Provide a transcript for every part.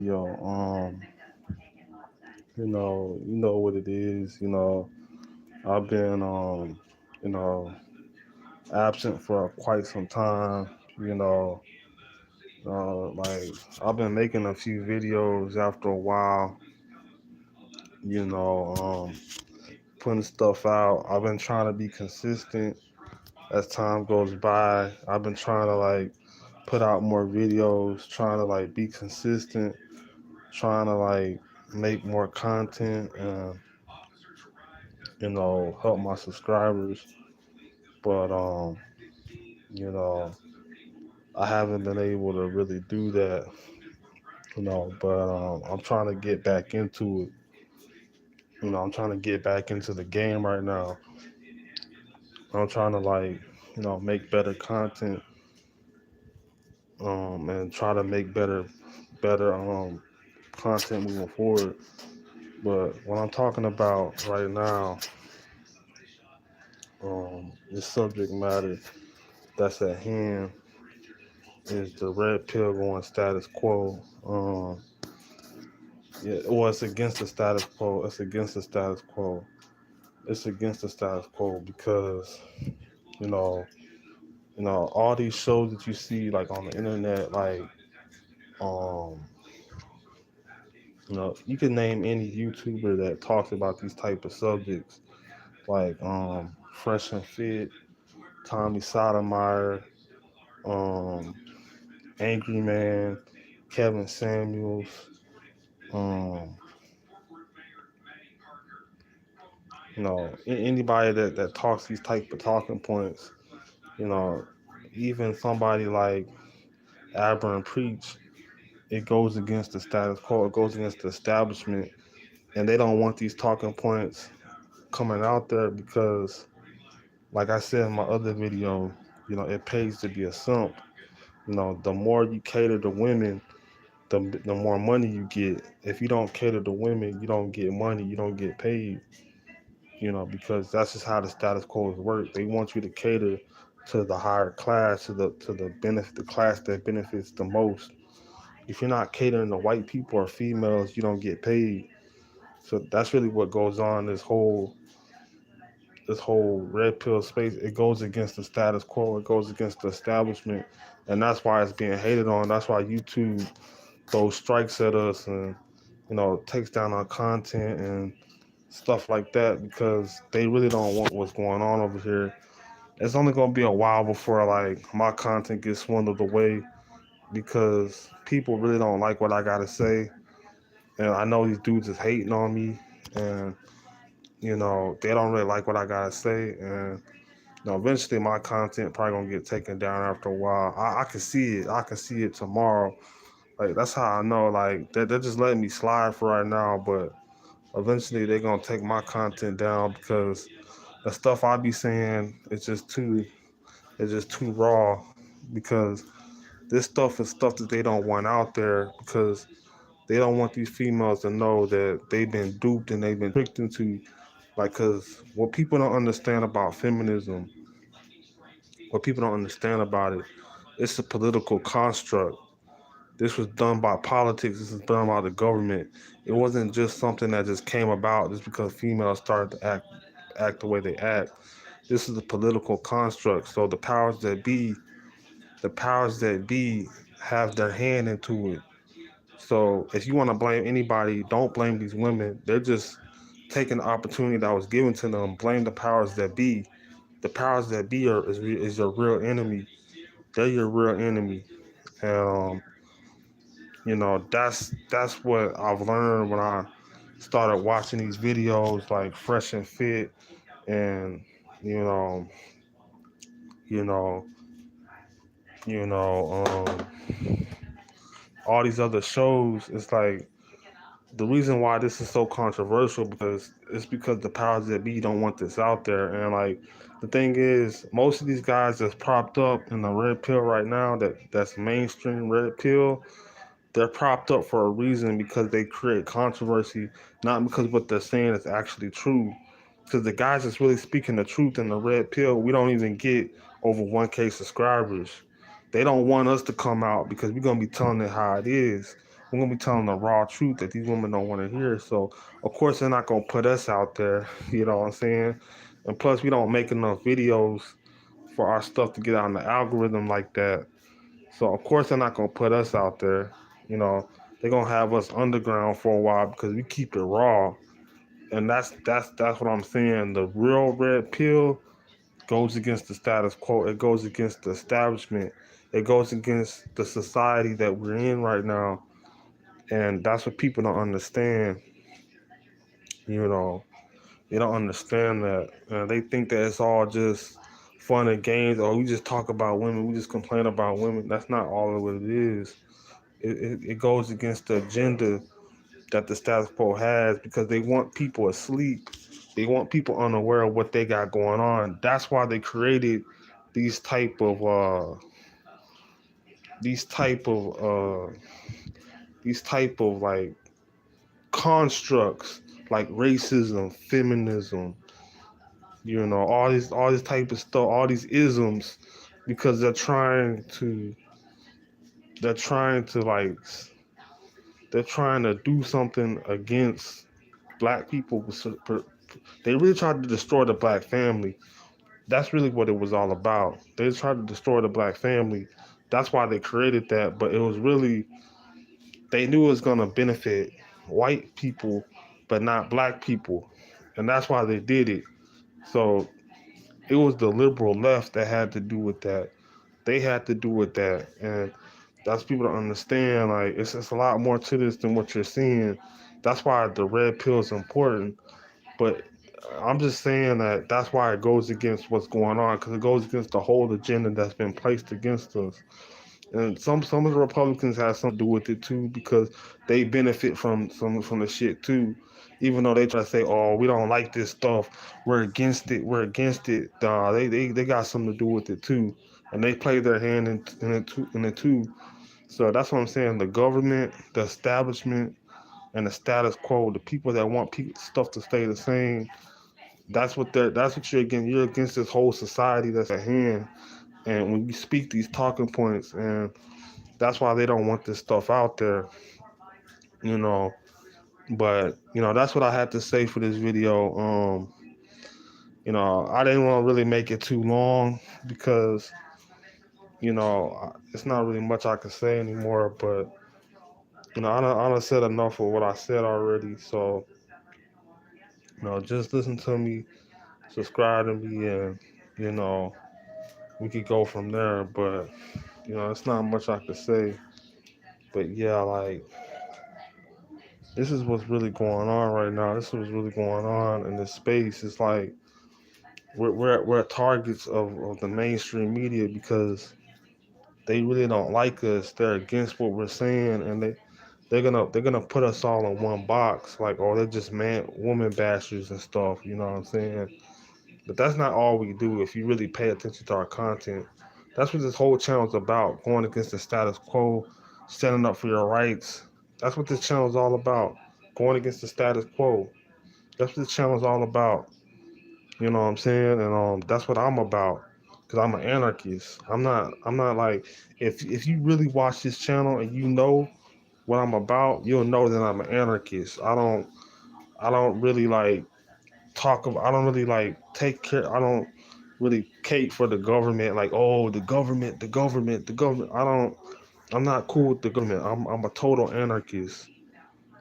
Yo, you know what it is. I've been, you know, absent for quite some time. You know, like I've been making a few videos after a while. You know, putting stuff out. I've been trying to be consistent as time goes by. I've been trying to like put out more videos, trying to like be consistent, trying to like make more content and help my subscribers. But you know, I haven't been able to really do that, but I'm trying to get back into it. I'm trying to get back into the game right now. I'm trying to like, make better content and try to make better content moving forward. But what I'm talking about right now, this subject matter that's at hand is the red pill going status quo. Yeah, well, it's against the status quo. It's against the status quo. It's against the status quo because you know, all these shows that you see like on the internet, like um, you can name any YouTuber that talks about these type of subjects, like Fresh and Fit, Tommy Sotomayor, um, Angry Man, Kevin Samuels, um, anybody that talks these type of talking points, you know, even somebody like Aber and Preach, it goes against the status quo, it goes against the establishment, and they don't want these talking points coming out there because, like I said in my other video, it pays to be a simp. The more you cater to women, the more money you get. If you don't cater to women, you don't get money, you don't get paid. Because that's just how the status quo work. They want you to cater to the higher class, the class that benefits the most. If you're not catering to white people or females, you don't get paid. So that's really what goes on this whole red pill space. It goes against the status quo. It goes against the establishment, and that's why it's being hated on. That's why YouTube throws strikes at us and takes down our content and stuff like that because they really don't want what's going on over here. It's only gonna be a while before like my content gets swindled away because people really don't like what I gotta say, and I know these dudes is hating on me, and they don't really like what I gotta say, and eventually my content probably gonna get taken down after a while. I can see it. I can see it tomorrow. Like that's how I know. Like they're just letting me slide for right now, but eventually they're gonna take my content down because the stuff I be saying is just too raw because this stuff is stuff that they don't want out there because they don't want these females to know that they've been duped and they've been tricked into like because what people don't understand about it, it's a political construct. This was done by politics. This was done by the government. It wasn't just something that just came about just because females started to act the way they act. This is a political construct. So the powers that be have their hand into it. So if you want to blame anybody, don't blame these women. They're just taking the opportunity that was given to them. Blame the powers that be. The powers that be is your real enemy. They're your real enemy. And that's what I've learned when I started watching these videos like Fresh and Fit and you know, you know, all these other shows. It's like the reason why this is so controversial because it's because the powers that be don't want this out there. And like the thing is, most of these guys that's propped up in the red pill right now, that's mainstream red pill, they're propped up for a reason because they create controversy, not because what they're saying is actually true. Because the guys that's really speaking the truth in the red pill, we don't even get over 1K subscribers. They don't want us to come out because we're gonna be telling it how it is. We're gonna be telling the raw truth that these women don't want to hear. So of course they're not gonna put us out there. You know what I'm saying? And plus we don't make enough videos for our stuff to get out in the algorithm like that. So of course they're not gonna put us out there. You know, they're gonna have us underground for a while because we keep it raw. And that's what I'm saying. The real red pill goes against the status quo. It goes against the establishment. It goes against the society that we're in right now. And that's what people don't understand. You know, they don't understand that. They think that it's all just fun and games, or we just talk about women, we just complain about women. That's not all of what it is. It goes against the agenda that the status quo has because they want people asleep. They want people unaware of what they got going on. That's why they created these type of these type of uh these type of like constructs like racism, feminism, you know, all this type of stuff, all these isms, because they're trying to like they're trying to do something against black people. They really tried to destroy the black family. That's really what it was all about. They tried to destroy the black family. That's why they created that. But it was really, they knew it was going to benefit white people, but not black people. And that's why they did it. So it was the liberal left that had to do with that. They had to do with that. And that's people to understand. Like, it's a lot more to this than what you're seeing. That's why the red pill is important. But I'm just saying that that's why it goes against what's going on because it goes against the whole agenda that's been placed against us. And some of the Republicans have something to do with it too because they benefit from some from the shit too. Even though they try to say, "Oh, we don't like this stuff. We're against it. We're against it." They got something to do with it too, and they play their hand in it too. So that's what I'm saying. The government, the establishment, and the status quo, the people that want stuff to stay the same, that's what you're against. You're against this whole society that's at hand. And when you speak these talking points, and that's why they don't want this stuff out there, you know. But that's what I had to say for this video. I didn't want to really make it too long because it's not really much I can say anymore. But I done said enough of what I said already. So just listen to me, subscribe to me, and you know we could go from there. But it's not much I could say. But yeah, like this is what's really going on right now. This is what's really going on in this space. It's like we're targets of the mainstream media because they really don't like us. They're against what we're saying, and they're gonna put us all in one box. Like, oh, they're just woman bashers and stuff. You know what I'm saying? But that's not all we do. If you really pay attention to our content, that's what this whole channel is about: going against the status quo, standing up for your rights. That's what this channel is all about: going against the status quo. That's what this channel is all about. You know what I'm saying? And that's what I'm about. Cause I'm an anarchist. I'm not like if you really watch this channel and you know what I'm about, you'll know that I'm an anarchist. I don't really like I don't really like take care. I don't really cape for the government. Like, oh, the government. I'm not cool with the government. I'm a total anarchist.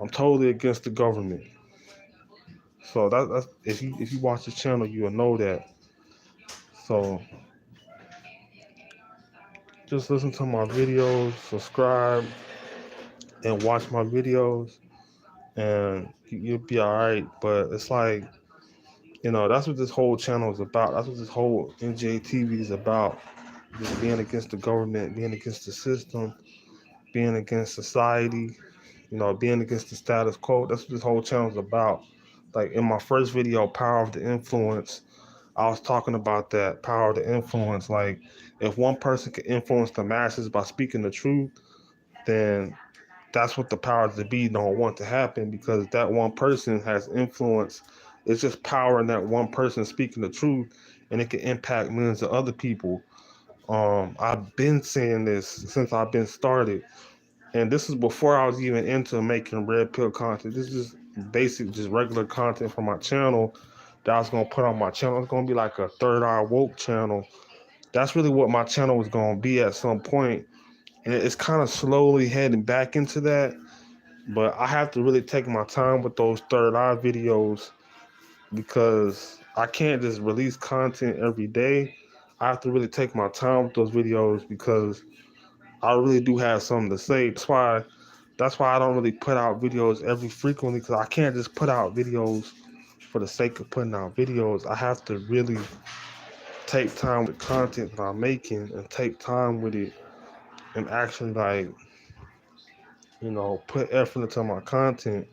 I'm totally against the government. So that's if you watch this channel, you'll know that. So just listen to my videos, subscribe, and watch my videos, and you'll be all right. But it's like, that's what this whole channel is about. That's what this whole N.G.A TV is about. Just being against the government, being against the system, being against society, being against the status quo. That's what this whole channel is about. Like in my first video, Power of the Influence, I was talking about that power of the influence. Like, if one person can influence the masses by speaking the truth, then that's what the powers that be don't want to happen because that one person has influence. It's just power in that one person speaking the truth, and it can impact millions of other people. I've been saying this since I've been started, And this is before I was even into making red pill content. This is basic, just regular content from my channel that I was gonna put on my channel. It's gonna be like a third eye woke channel. That's really what my channel was gonna be at some point. And it's kind of slowly heading back into that. But I have to really take my time with those third eye videos because I can't just release content every day. I have to really take my time with those videos because I really do have something to say. That's why I don't really put out videos every frequently because I can't just put out videos for the sake of putting out videos. I have to really take time with the content that I'm making and take time with it and actually put effort into my content.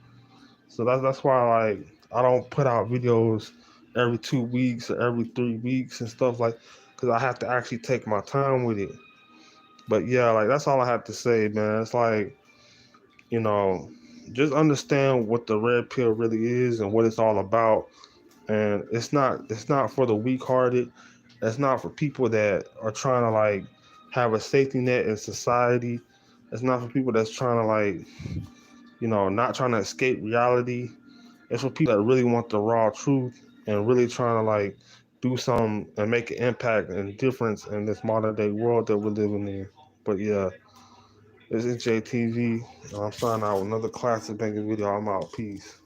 So that's why I don't put out videos every 2 weeks or every 3 weeks and stuff because I have to actually take my time with it. But yeah, that's all I have to say, man. It's you know, just understand what the red pill really is and what it's all about. And it's not for the weak hearted. It's not for people that are trying to have a safety net in society. It's not for people that's trying to not trying to escape reality. It's for people that really want the raw truth and really trying to do something and make an impact and difference in this modern day world that we're living in. But yeah, this is JTV. I'm signing out with another classic banking video. I'm out. Peace.